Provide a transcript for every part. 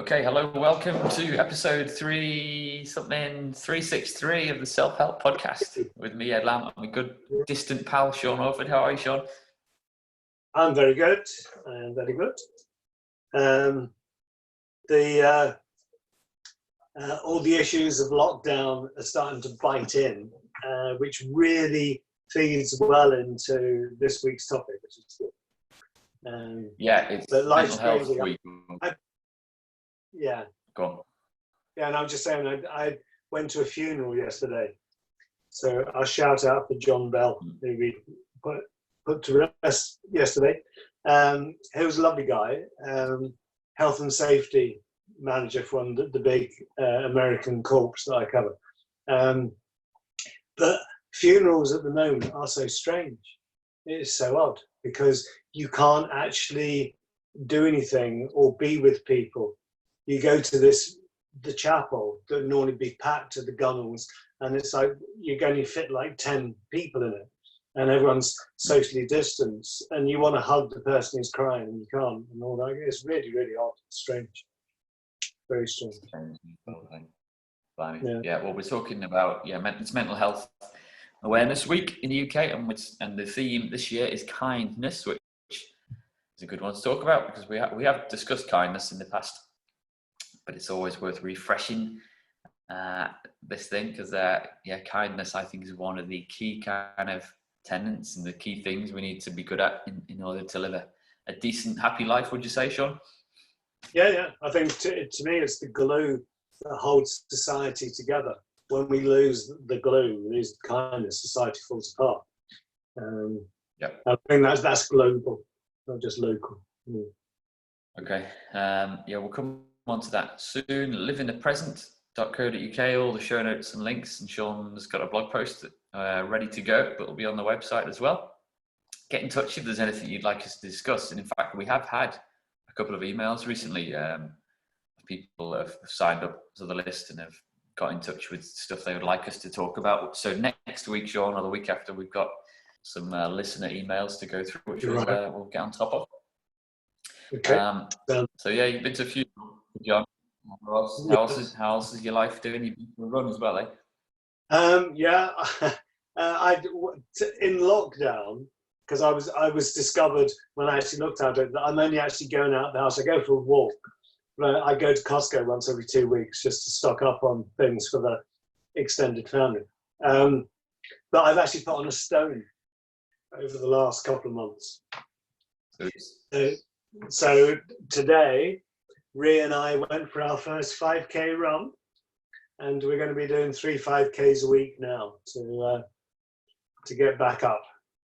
Okay, hello, welcome to episode 363 of the Self-Help Podcast with me, Ed Lamb, and my good distant pal, Sean Orford. How are you, Sean? I'm very good. I'm very good. All the issues of lockdown are starting to bite in, which really feeds well into this week's topic, which is good. It's mental health week. Yeah. Go on. Yeah, and I'm just saying, I went to a funeral yesterday, so I'll shout out for John Bell, who we put to rest yesterday. He was a lovely guy, health and safety manager from the big American corps that I cover. But funerals at the moment are so strange. It is so odd because you can't actually do anything or be with people. You go to the chapel that would normally be packed to the gunnels, and it's like you're going to fit like 10 people in it, and everyone's socially distanced, and you want to hug the person who's crying and you can't, and all that. It's really, really odd, strange, very strange. Yeah, well, we're talking about it's Mental Health Awareness Week in the UK, and the theme this year is kindness, which is a good one to talk about because we have discussed kindness in the past. But it's always worth refreshing this thing because kindness, I think, is one of the key kind of tenets and the key things we need to be good at in order to live a decent, happy life. Would you say, Sean? Yeah. I think to me, it's the glue that holds society together. When we lose the glue, we lose the kindness, society falls apart. I think that's global, not just local. Okay. We'll come on to that soon. liveinthepresent.co.uk, all the show notes and links, and Sean's got a blog post ready to go, but it'll be on the website as well. Get in touch if there's anything you'd like us to discuss. And in fact, we have had a couple of emails recently. People have signed up to the list and have got in touch with stuff they would like us to talk about. So next week, Sean, or the week after, we've got some listener emails to go through, which we'll get on top of. Okay. You've been to a few, John. How else is your life doing? You've been to a run as well, eh? In lockdown, because I was discovered when I actually looked at it that I'm only actually going out the house. I go for a walk. I go to Costco once every 2 weeks just to stock up on things for the extended family. But I've actually put on a stone over the last couple of months. So today, Rhea and I went for our first 5K run, and we're going to be doing 3 5Ks a week now to get back up.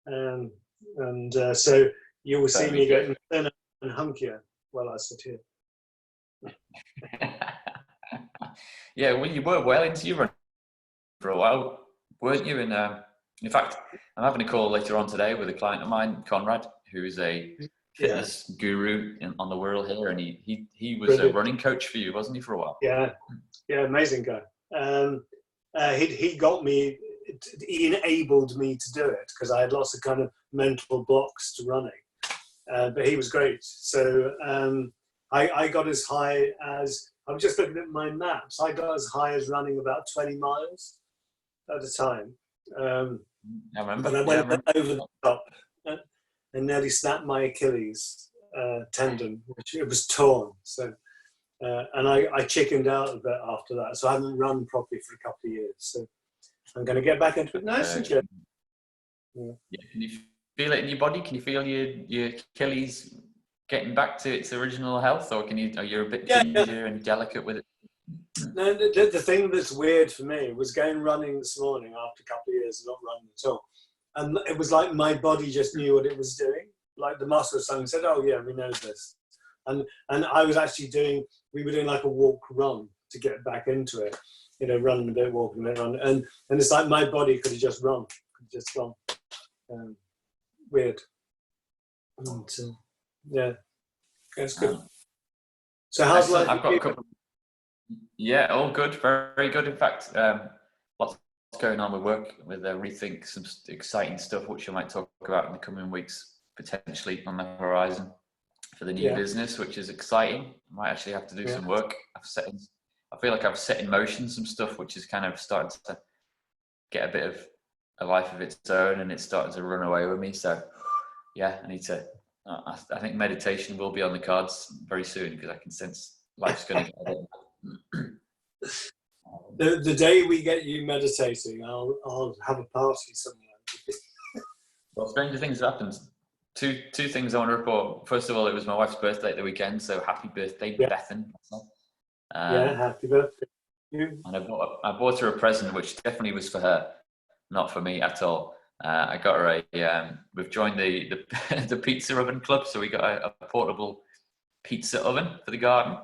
So you will see me getting thinner and hunkier while I sit here. Well, you were well into your run for a while, weren't you? And in fact, I'm having a call later on today with a client of mine, Conrad, who is a fitness guru on the world here, and he was a running coach for you, wasn't he, for a while? Yeah, amazing guy. He got me, he enabled me to do it because I had lots of kind of mental blocks to running, but he was great. So I got as high as, I'm just looking at my maps, I got as high as running about 20 miles at a time. I remember. And I went over the top and nearly snapped my Achilles tendon, which it was torn. So, and I chickened out a bit after that. So I haven't run properly for a couple of years. So I'm going to get back into it nice and good. Can you feel it in your body? Can you feel your Achilles getting back to its original health, or are you a bit ginger and delicate with it? No, the thing that's weird for me was going running this morning after a couple of years of not running at all. And it was like my body just knew what it was doing. Like the muscles suddenly said, oh yeah, we know this. And I was actually we were doing like a walk run to get back into it. Running a bit, walking a bit, run. And it's like my body could have just run. Weird. And, it's good. So how's life? I've got a couple. All good, very good. In fact, lots going on with work, with Rethink, some exciting stuff which I might talk about in the coming weeks, potentially on the horizon. for the new business, which is exciting. I might actually have to do some work. I feel like I've set in motion some stuff, which is kind of starting to get a bit of a life of its own, and it's starting to run away with me. So yeah, I need to. I think meditation will be on the cards very soon, because I can sense life's going to get a bit. The day we get you meditating, I'll have a party somewhere. Well, stranger things have happened. Two things I want to report. First of all, it was my wife's birthday at the weekend, so happy birthday, Bethan. Happy birthday. And I bought her a present, which definitely was for her, not for me at all. I got her we've joined the pizza oven club, so we got a portable pizza oven for the garden.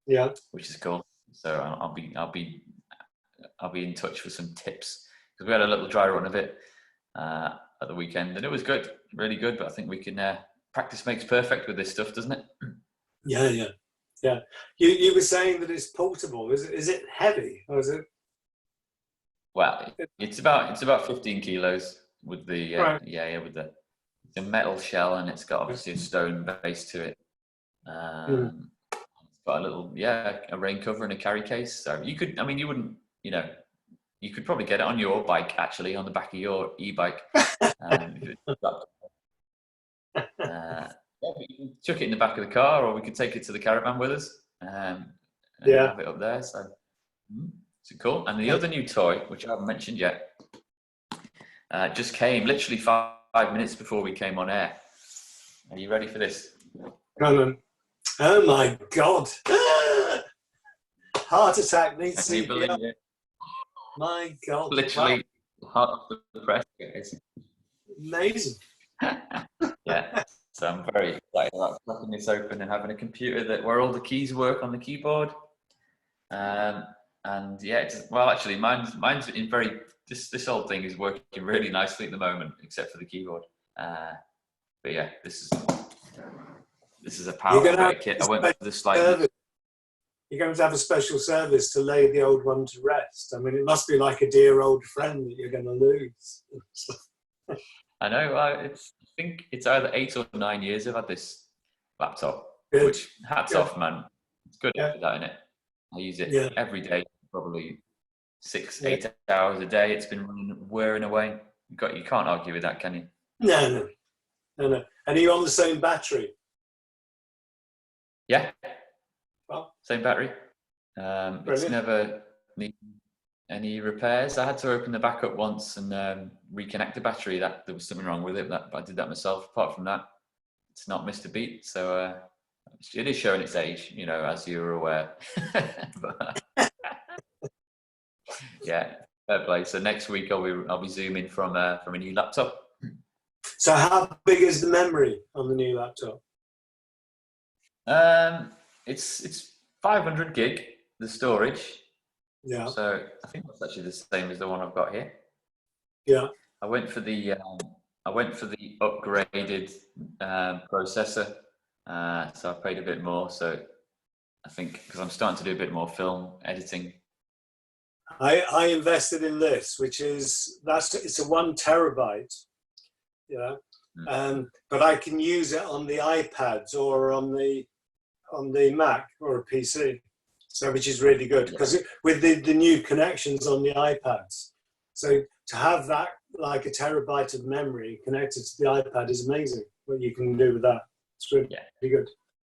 Yeah, which is cool. So I'll be in touch with some tips, because we had a little dry run of it at the weekend, and it was good, really good. But I think we can practice makes perfect with this stuff, doesn't it? Yeah. You were saying that it's portable. Is it heavy, or is it? Well, it's about 15 kilos with the with the metal shell, and it's got obviously a stone base to it. It's got a little a rain cover and a carry case. So you could, you wouldn't, you could probably get it on your bike, actually, on the back of your e-bike. You can chuck it in the back of the car, or we could take it to the caravan with us and have it up there. So cool. And the other new toy, which I haven't mentioned yet, just came literally 5 minutes before we came on air. Are you ready for this? Come on. Oh my God! Heart attack needs Can you believe it? My God! Literally, heart off the press, guys. Amazing. Yeah. So I'm very excited about cracking this open and having a computer where all the keys work on the keyboard. And yeah, actually, mine's in very. This whole thing is working really nicely at the moment, except for the keyboard. But yeah, this is a powerful kit. I went for the slightly. You're going to have a special service to lay the old one to rest. I mean, it must be like a dear old friend that you're going to lose. I know. I think it's either 8 or 9 years I've had this laptop. Good. Which hats off, man. It's good for that, isn't it? I use it every day, probably 6-8 hours a day. It's been whirring away. You can't argue with that, can you? No. And are you on the same battery? Yeah. Well, same battery. It's never needed any repairs. I had to open the back up once and reconnect the battery. There was something wrong with it. But I did that myself. Apart from that, it's not missed a beat. So it is showing its age, as you're aware. But, yeah, fair play. So next week I'll be zooming from a new laptop. So how big is the memory on the new laptop? It's 500 gig, the storage. Yeah. So I think that's actually the same as the one I've got here. Yeah. I went for the upgraded processor. So I paid a bit more. So I think because I'm starting to do a bit more film editing. I invested in this, which is it's a 1 terabyte. Yeah. But I can use it on the iPads or on the Mac or a PC. So, which is really good because with the new connections on the iPads, so to have that like a terabyte of memory connected to the iPad is amazing. What you can do with that, it's really good.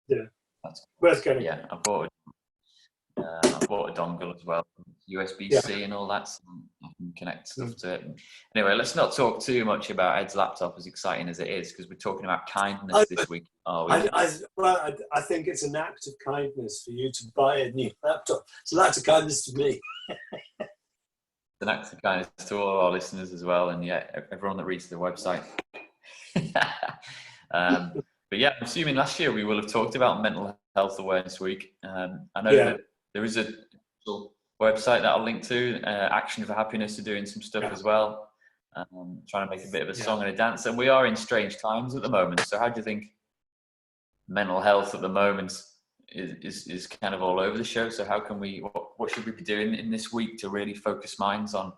Yeah, that's worth getting. Yeah, I bought a dongle as well, USB-C and all that, so I can connect stuff to it. Anyway, let's not talk too much about Ed's laptop, as exciting as it is, because we're talking about kindness this week. I think it's an act of kindness for you to buy a new laptop. It's an act of kindness to me. It's an act of kindness to all our listeners as well, and everyone that reads the website. But yeah, I'm assuming last year we will have talked about Mental Health Awareness Week. I know that there is a website that I'll link to. Action for Happiness are doing some stuff as well. Trying to make a bit of a song and a dance. And we are in strange times at the moment. So how do you think mental health at the moment is kind of all over the show? So how can what should we be doing in this week to really focus minds on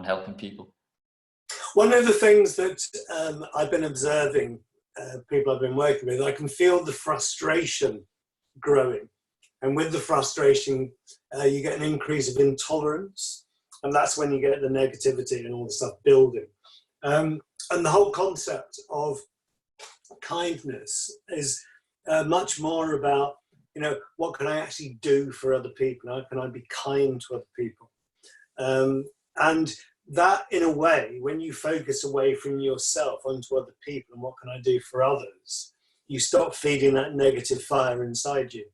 helping people? One of the things that I've been observing people I've been working with, I can feel the frustration growing. And with the frustration, you get an increase of intolerance. And that's when you get the negativity and all the stuff building. And the whole concept of kindness is much more about, you know, what can I actually do for other people? How can I be kind to other people? And that, in a way, when you focus away from yourself onto other people and what can I do for others, you stop feeding that negative fire inside you.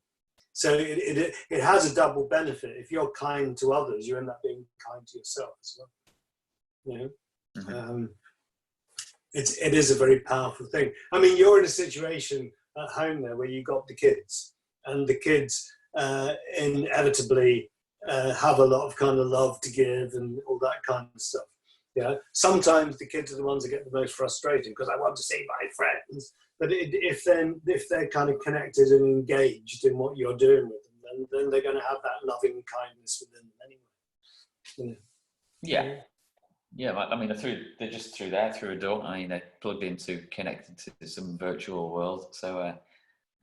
So it has a double benefit. If you're kind to others, you end up being kind to yourself as well. You know? Mm-hmm. It is a very powerful thing. I mean, you're in a situation at home there where you got the kids, and the kids inevitably have a lot of kind of love to give and all that kind of stuff. Yeah. Sometimes the kids are the ones that get the most frustrated because I want to see my friends. But if they're kind of connected and engaged in what you're doing with them, then they're going to have that loving kindness within them anyway. You know? Yeah. I mean, they're just through a door. I mean, they're plugged into, connected to some virtual world. So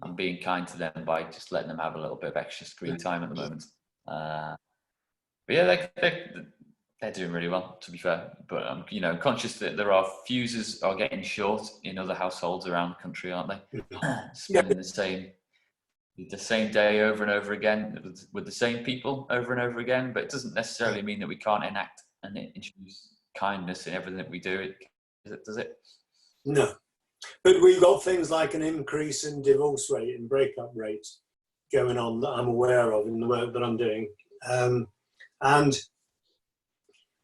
I'm being kind to them by just letting them have a little bit of extra screen time at the moment. But yeah, they're doing really well, to be fair. But I'm, you know, conscious that there are fuses are getting short in other households around the country, aren't they? Spending the same day over and over again with the same people over and over again. But it doesn't necessarily mean that we can't enact and introduce kindness in everything that we do. Does it? No. But we've got things like an increase in divorce rate and breakup rates going on that I'm aware of in the work that I'm doing. And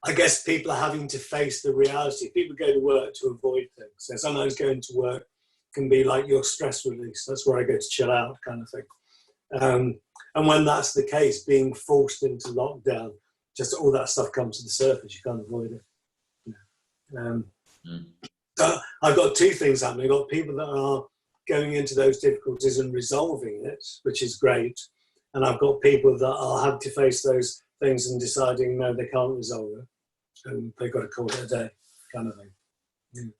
I guess people are having to face the reality. People go to work to avoid things. So sometimes going to work can be like your stress release. That's where I go to chill out, kind of thing. And when that's the case, being forced into lockdown, just all that stuff comes to the surface. You can't avoid it. So I've got two things happening. I've got people that are going into those difficulties and resolving it, which is great. And I've got people that are having to face those things and deciding, no, they can't resolve it. And they've got to call it a day, kind of thing.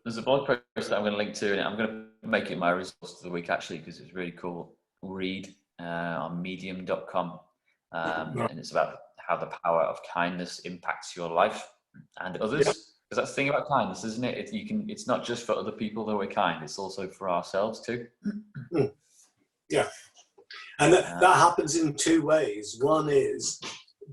There's a blog post that I'm going to link to, and I'm going to make it my resource of the week, actually, because it's really cool read on medium.com. And it's about how the power of kindness impacts your life and others. Because that's the thing about kindness, isn't it? It's not just for other people that we're kind, it's also for ourselves too. Yeah. And that happens in two ways. One is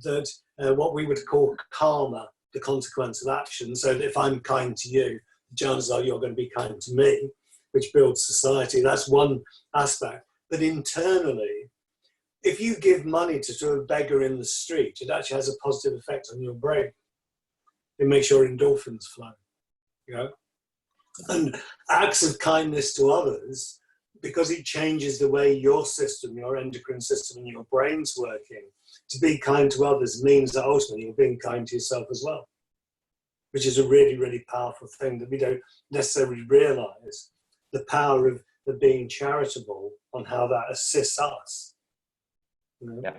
that what we would call karma, the consequence of action. So that if I'm kind to you, the chances are you're going to be kind to me, which builds society. That's one aspect. But internally, if you give money to a beggar in the street, it actually has a positive effect on your brain. It makes your endorphins flow. You know? And acts of kindness to others, because it changes the way your system, your endocrine system and your brain's working, to be kind to others means that ultimately you're being kind to yourself as well, which is a really, really powerful thing that we don't necessarily realize, the power of being charitable on how that assists us. You know? Yeah.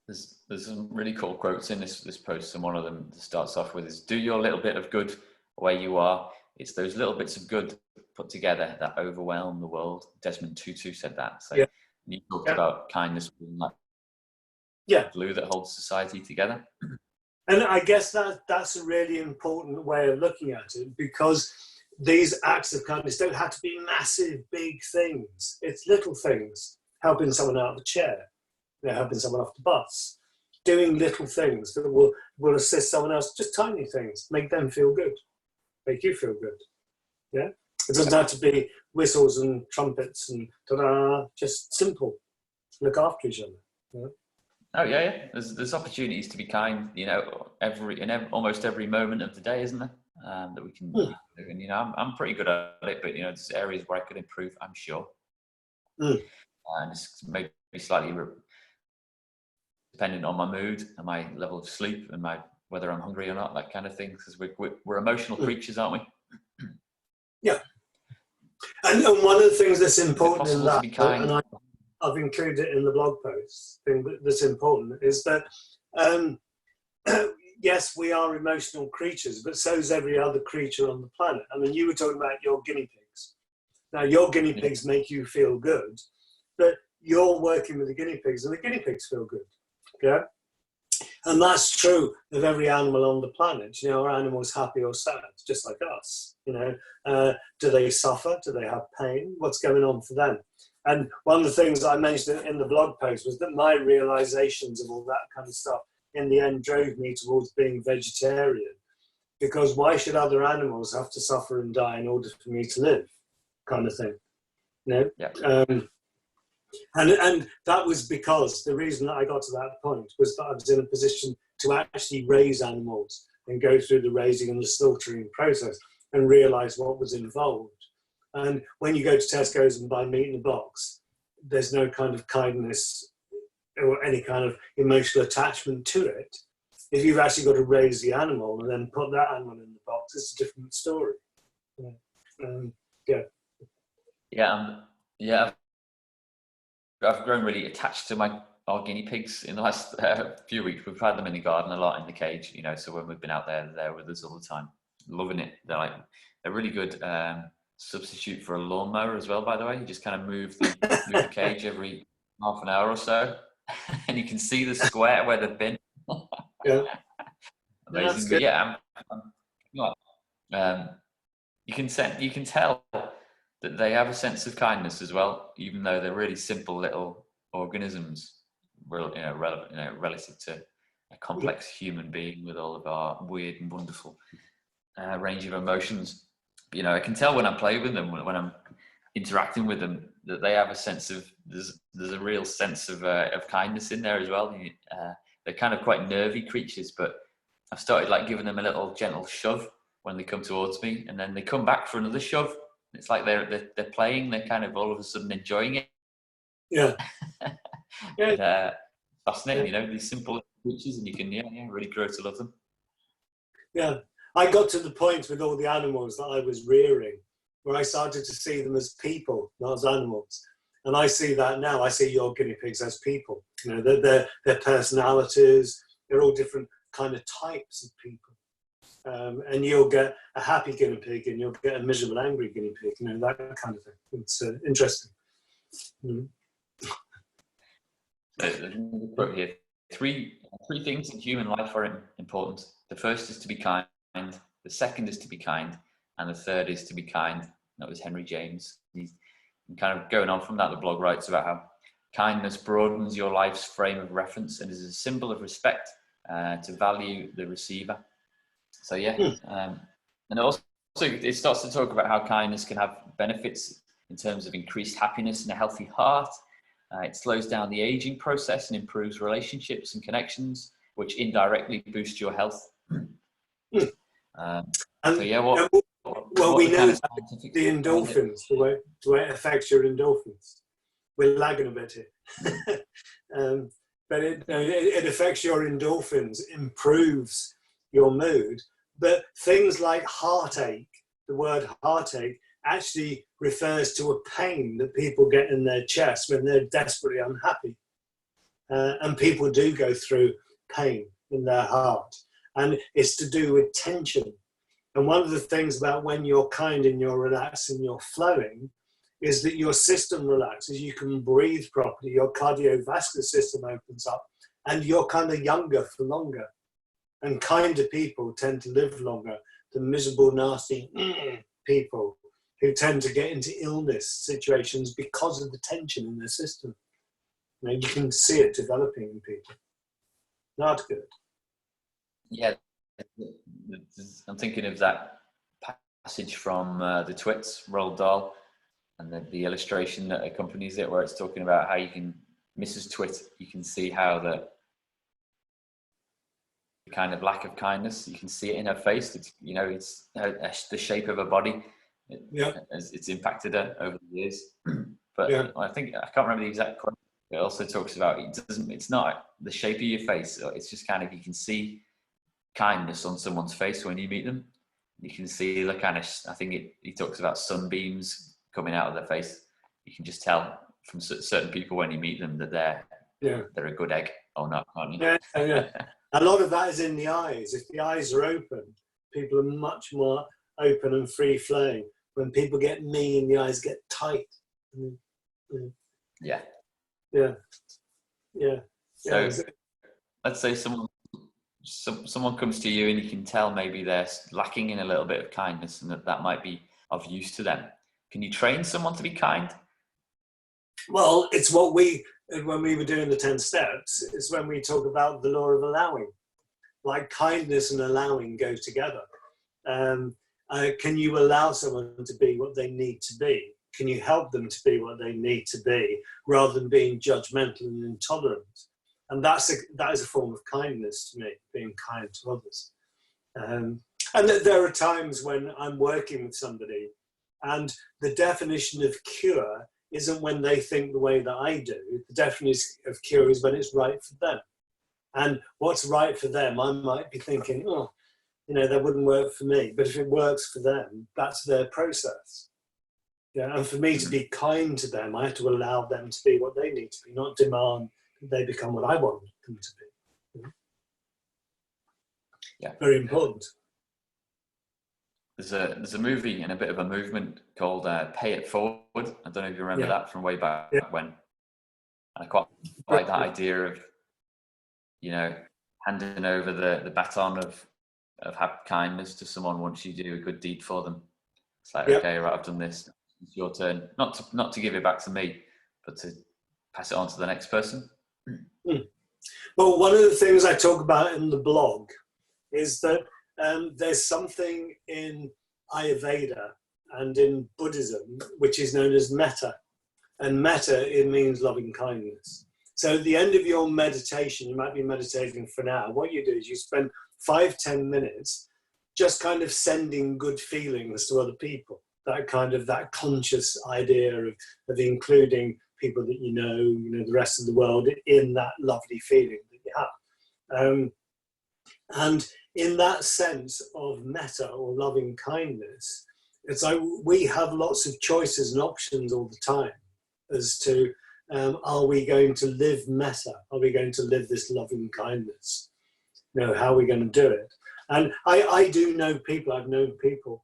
There's some really cool quotes in this post, and one of them starts off with is, do your little bit of good where you are. It's those little bits of good put together that overwhelm the world. Desmond Tutu said that. So you talked about kindness being like glue that holds society together. And I guess that's a really important way of looking at it, because these acts of kindness don't have to be massive, big things. It's little things. Helping someone out of a chair, helping someone off the bus, doing little things that will assist someone else, just tiny things, make them feel good, make you feel good. Yeah? It doesn't have to be whistles and trumpets and ta-da, just simple. Look after each other. You know? Oh yeah. There's opportunities to be kind, you know, almost every moment of the day, isn't there? That we can do. And you know, I'm pretty good at it, but you know, there's areas where I could improve, I'm sure. And it's maybe slightly dependent on my mood and my level of sleep and whether I'm hungry or not, that kind of thing. Because we're emotional creatures, aren't we? Yeah. And one of the things that's important in that, to be kind? and I've included it in the blog post, thing that's important is that yes, we are emotional creatures, but so is every other creature on the planet. I mean, you were talking about your guinea pigs. Now, your guinea pigs make you feel good, but you're working with the guinea pigs and the guinea pigs feel good. Yeah. And that's true of every animal on the planet. You know, are animals happy or sad, just like us? You know, do they suffer? Do they have pain? What's going on for them? And one of the things I mentioned in the blog post was that my realizations of all that kind of stuff in the end drove me towards being vegetarian. Because why should other animals have to suffer and die in order for me to live? Kind of thing. You know? Yeah. And that was because the reason that I got to that point was that I was in a position to actually raise animals and go through the raising and the slaughtering process and realize what was involved. And when you go to Tesco's and buy meat in a box, there's no kind of kindness or any kind of emotional attachment to it. If you've actually got to raise the animal and then put that animal in the box, it's a different story. Yeah. Yeah. I've grown really attached to our guinea pigs in the last few weeks. We've had them in the garden a lot in the cage, you know, so when we've been out there, they're with us all the time. Loving it. They're really good substitute for a lawnmower as well, by the way. You just kind of move the cage every half an hour or so and you can see the square where they've been. Yeah. Amazing. But yeah, you can tell that they have a sense of kindness as well, even though they're really simple little organisms, relative to a complex human being with all of our weird and wonderful range of emotions. You know, I can tell when I play with them, when I'm interacting with them, that they have a sense of there's a real sense of kindness in there as well. They're kind of quite nervy creatures, but I've started like giving them a little gentle shove when they come towards me, and then they come back for another shove. It's like they're playing. They're kind of all of a sudden enjoying it. Yeah. And, fascinating, you know, these simple creatures, and you can really grow to love them. Yeah, I got to the point with all the animals that I was rearing where I started to see them as people, not as animals. And I see that now. I see your guinea pigs as people. You know, their personalities. They're all different kind of types of people. And you'll get a happy guinea pig and you'll get a miserable, angry guinea pig, you know, that kind of thing. It's interesting. Mm-hmm. Quote here: three things in human life are important. The first is to be kind, the second is to be kind, and the third is to be kind. That was Henry James. He's kind of going on from that. The blog writes about how kindness broadens your life's frame of reference and is a symbol of respect to value the receiver. So and also it starts to talk about how kindness can have benefits in terms of increased happiness and a healthy heart. It slows down the aging process and improves relationships and connections, which indirectly boost your health. We know the endorphins, the way it affects your endorphins. We're lagging a bit here. But it affects your endorphins, improves your mood. But things like heartache, the word heartache, actually refers to a pain that people get in their chest when they're desperately unhappy. And people do go through pain in their heart. And it's to do with tension. And one of the things about when you're kind and you're relaxed and you're flowing is that your system relaxes, you can breathe properly, your cardiovascular system opens up, and you're kind of younger for longer. And kinder people tend to live longer than miserable, nasty people who tend to get into illness situations because of the tension in their system. You know, you can see it developing in people. Not good. Yeah, I'm thinking of that passage from the Twits, Roald Dahl, and the illustration that accompanies it, where it's talking about how you can, Mrs. Twit, you can see how the kind of lack of kindness, you can see it in her face. It's, you know, it's the shape of her body. It's impacted her over the years. But I think, I can't remember the exact quote. It also talks about it's not the shape of your face. It's just kind of, you can see kindness on someone's face when you meet them. You can see the kind of, I think he talks about sunbeams coming out of their face. You can just tell from certain people when you meet them that they're a good egg. Oh no, can't you? Yeah, yeah. A lot of that is in the eyes. If the eyes are open, people are much more open and free flowing. When people get mean, the eyes get tight. Yeah. Yeah, yeah. So Yeah. let's say someone comes to you and you can tell maybe they're lacking in a little bit of kindness, and that might be of use to them. Can you train someone to be kind? Well, it's when we were doing the 10 steps, it's when we talk about the law of allowing. Like kindness and allowing go together. Can you allow someone to be what they need to be? Can you help them to be what they need to be, rather than being judgmental and intolerant? And that is a form of kindness to me, being kind to others. And there are times when I'm working with somebody, and the definition of cure isn't when they think the way that I do. The definition of cure is when it's right for them. And what's right for them, I might be thinking, oh, that wouldn't work for me. But if it works for them, that's their process. Yeah, and for me to be kind to them, I have to allow them to be what they need to be, not demand that they become what I want them to be. Yeah, very important. There's a movie and a bit of a movement called Pay It Forward. I don't know if you remember that from way back when. And I quite like that idea of, handing over the baton of kindness to someone once you do a good deed for them. It's like, okay, right, I've done this. It's your turn. Not to give it back to me, but to pass it on to the next person. Well, one of the things I talk about in the blog is that there's something in Ayurveda and in Buddhism which is known as metta. And metta, it means loving kindness. So at the end of your meditation, you might be meditating for an hour. What you do is you spend 5-10 minutes just kind of sending good feelings to other people. That conscious idea of including people that the rest of the world in that lovely feeling that you have. And in that sense of metta or loving kindness, it's like we have lots of choices and options all the time as to are we going to live metta? Are we going to live this loving kindness? How are we going to do it? And I do know people, I've known people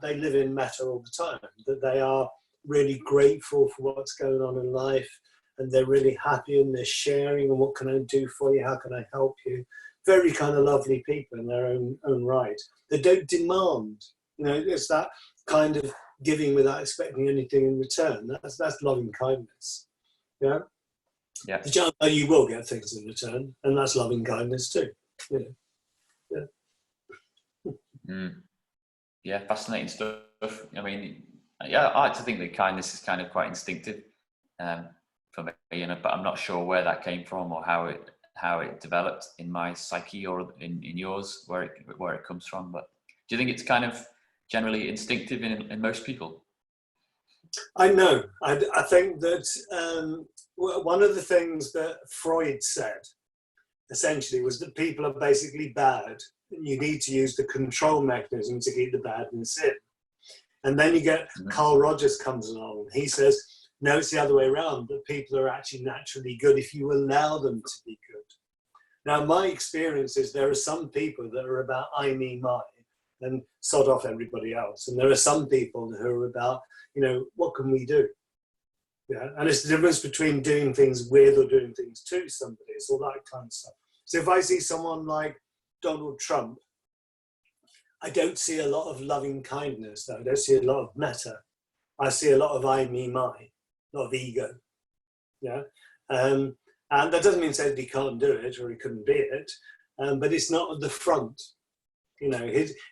they live in metta all the time, that they are really grateful for what's going on in life, and they're really happy and they're sharing, and what can I do for you? How can I help you? Very kind of lovely people in their own right. They don't demand. It's that kind of giving without expecting anything in return. That's loving kindness. Yeah. Yeah. The chance that you will get things in return, and that's loving kindness too. Yeah, fascinating stuff. I mean, I like to think that kindness is kind of quite instinctive for me, but I'm not sure where that came from or how it developed in my psyche or in yours, where it comes from. But do you think it's kind of generally instinctive in most people? I know. I think that one of the things that Freud said, essentially, was that people are basically bad. You need to use the control mechanism to keep the badness in. And then you get Carl Rogers comes along, and he says, no, it's the other way around, that people are actually naturally good if you allow them to be good. Now, my experience is there are some people that are about I, me, my, and sod off everybody else. And there are some people who are about, what can we do? Yeah, and it's the difference between doing things with or doing things to somebody. It's all that kind of stuff. So if I see someone like Donald Trump, I don't see a lot of loving kindness. I don't see a lot of metta. I see a lot of I, me, my, a lot of ego. Yeah, and that doesn't mean to say that he can't do it or he couldn't be it, but it's not at the front.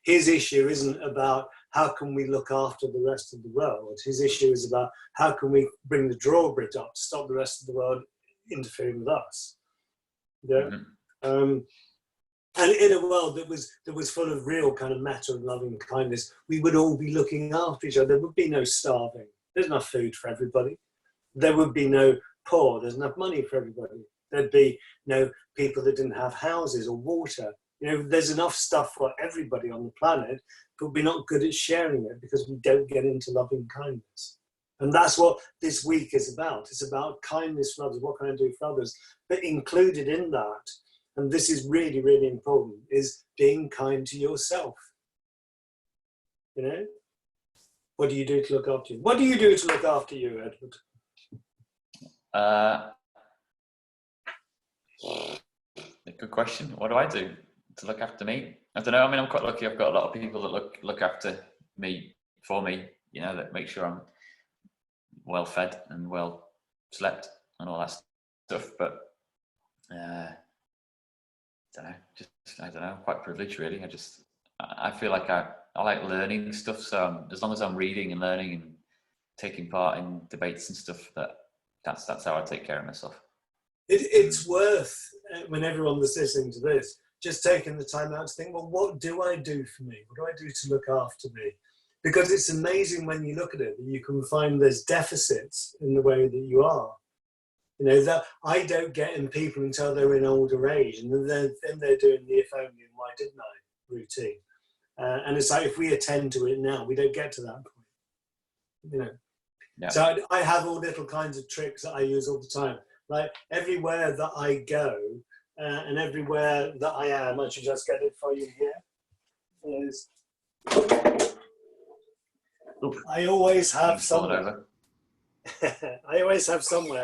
His issue isn't about how can we look after the rest of the world. His issue is about how can we bring the drawbridge up to stop the rest of the world interfering with us. Yeah. And in a world that was full of real kind of metta and loving kindness, we would all be looking after each other. There would be no starving. There's enough food for everybody. There would be no poor. There's enough money for everybody. There'd be no people that didn't have houses or water. There's enough stuff for everybody on the planet, but we're not good at sharing it because we don't get into loving kindness. And that's what this week is about. It's about kindness for others. What can I do for others? But included in that, and this is really, really important, is being kind to yourself. You know? What do you do to look after you? What do you do to look after you, Edward? Good question. What do I do to look after me? I don't know. I mean, I'm quite lucky. I've got a lot of people that look after me for me. You know, that make sure I'm well fed and well slept and all that stuff. But I don't know. I don't know. I'm quite privileged, really. I feel like I like learning stuff. So as long as I'm reading and learning and taking part in debates and stuff, that's how I take care of myself. It's worth, when everyone was listening to this, just taking the time out to think, well, what do I do for me? What do I do to look after me? Because it's amazing when you look at it, that you can find there's deficits in the way that you are. You know, that I don't get in people until they're in older age, and then they're doing the if only and why didn't I routine. And it's like, if we attend to it now, we don't get to that point. You know. Yeah. So I have all little kinds of tricks that I use all the time. Like everywhere that I go and everywhere that I am, I should just get it for you here. Is I always have somewhere. I always have somewhere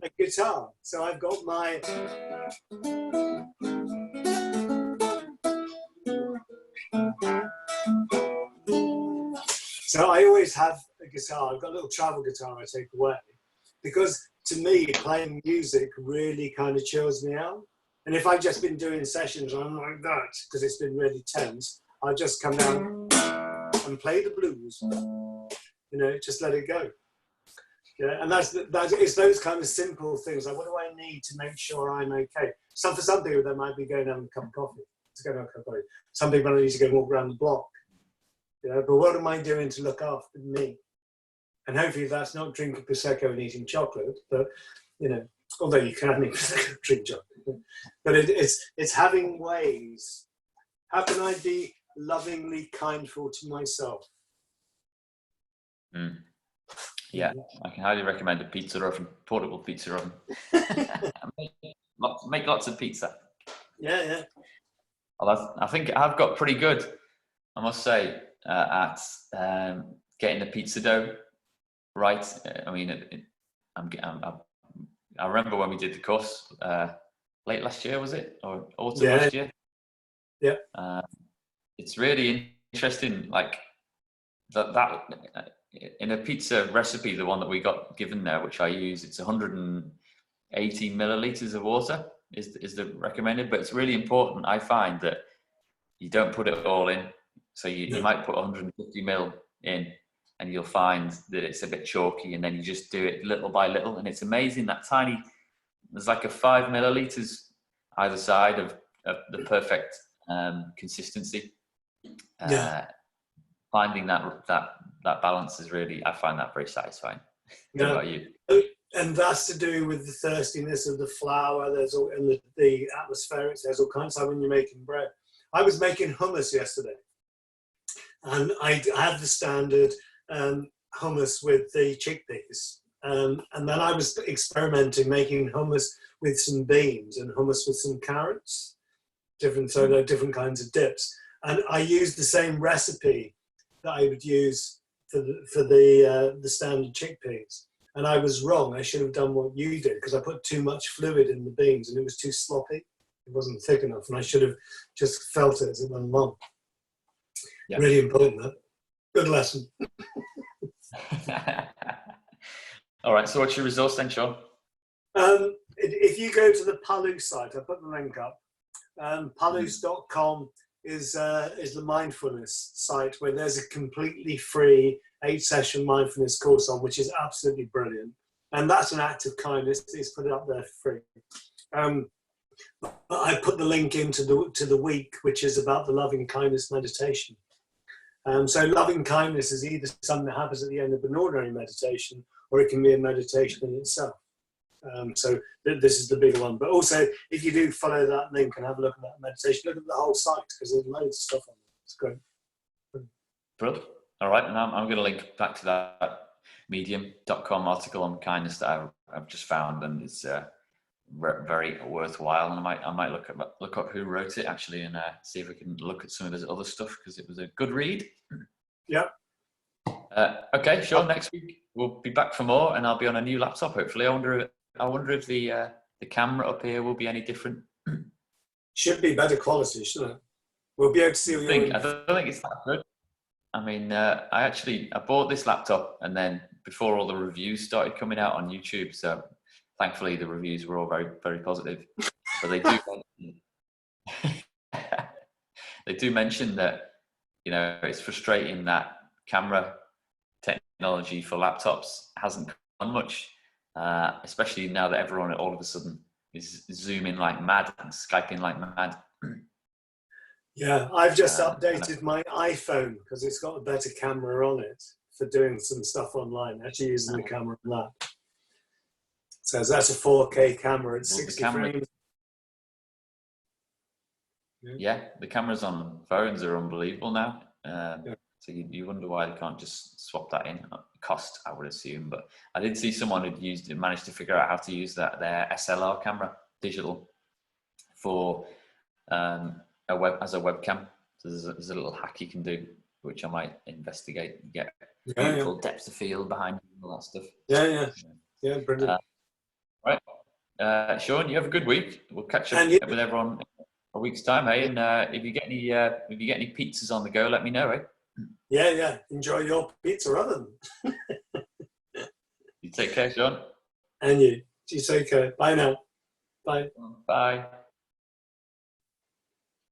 a guitar. So I've got my. So I always have a guitar. I've got a little travel guitar I take away, because to me, playing music really kind of chills me out. And if I've just been doing sessions and I'm like that, because it's been really tense, I'll just come down and play the blues. You know, just let it go. Yeah, and it's those kind of simple things. Like, what do I need to make sure I'm okay? So for some people, that might be going down a cup of coffee. Some people need to go walk around the block. You know, but what am I doing to look after me? And hopefully that's not drinking Prosecco and eating chocolate, but, you know, although you can eat Prosecco, drink chocolate. But it's having ways. How can I be lovingly kindful to myself? Yeah, I can highly recommend a pizza oven, portable pizza oven. Make lots of pizza. Yeah. Well, I think I've got pretty good, I must say, at getting the pizza dough right. I mean, I remember when we did the course late last year, was it, or autumn last year? Yeah. It's really interesting, like that in a pizza recipe, the one that we got given there, which I use, it's 180 milliliters of water is the recommended, but it's really important, I find, that you don't put it all in. So you might put 150 mil in, and you'll find that it's a bit chalky, and then you just do it little by little, and it's amazing, that tiny, there's like a 5 milliliters either side of the perfect consistency. Finding that balance is really, I find that very satisfying. What about you? And that's to do with the thirstiness of the flour. There's all, and the atmospherics. There's all kinds of, when you're making bread. I was making hummus yesterday, and I had the standard hummus with the chickpeas, and then I was experimenting, making hummus with some beans and hummus with some carrots, different kinds of dips. And I used the same recipe that I would use for the standard chickpeas. And I was wrong. I should have done what you did, because I put too much fluid in the beans and it was too sloppy. It wasn't thick enough, and I should have just felt it as it went along. Yeah. Really important, that. Good lesson. All right, so what's your resource then, Sean? If you go to the Palus site, I put the link up. Palus.com is the mindfulness site, where there's a completely free 8-session mindfulness course on, which is absolutely brilliant. And that's an act of kindness. It's put it up there for free. I put the link into the week, which is about the loving kindness meditation. So loving kindness is either something that happens at the end of an ordinary meditation, or it can be a meditation in itself. So this is the big one. But also, if you do follow that link and have a look at that meditation, look at the whole site, because there's loads of stuff on it. It's great. Brilliant. All right, and I'm going to link back to that medium.com article on kindness that I've just found, and it's very worthwhile. And I might look up who wrote it actually, and see if we can look at some of his other stuff, because it was a good read. Yeah. Okay, sure. Next week we'll be back for more, and I'll be on a new laptop hopefully. I wonder if the camera up here will be any different. Should be better quality, shouldn't it? We'll be able to see. I don't think it's that good. I mean, I bought this laptop, and then before all the reviews started coming out on YouTube, so thankfully the reviews were all very, very positive. But they do they do mention that, you know, it's frustrating that camera technology for laptops hasn't gone much, especially now that everyone all of a sudden is zooming like mad and Skyping like mad. Yeah, I've just updated my iPhone because it's got a better camera on it for doing some stuff online, actually using the camera on that. So that's a 4K camera at 60 frames. Yeah, the cameras on phones are unbelievable now. So you wonder why they can't just swap that in. Cost, I would assume. But I did see someone who'd managed to figure out how to use their SLR camera, digital, for as a webcam. So there's a little hack you can do, which I might investigate. Get beautiful depth of field behind all that stuff. Yeah, brilliant. Right, Sean, you have a good week. We'll catch up with everyone in a week's time, hey. And if you get any pizzas on the go, let me know, eh? Yeah. Enjoy your pizza oven. You take care, Sean. And you take care. Bye now. Bye. Bye.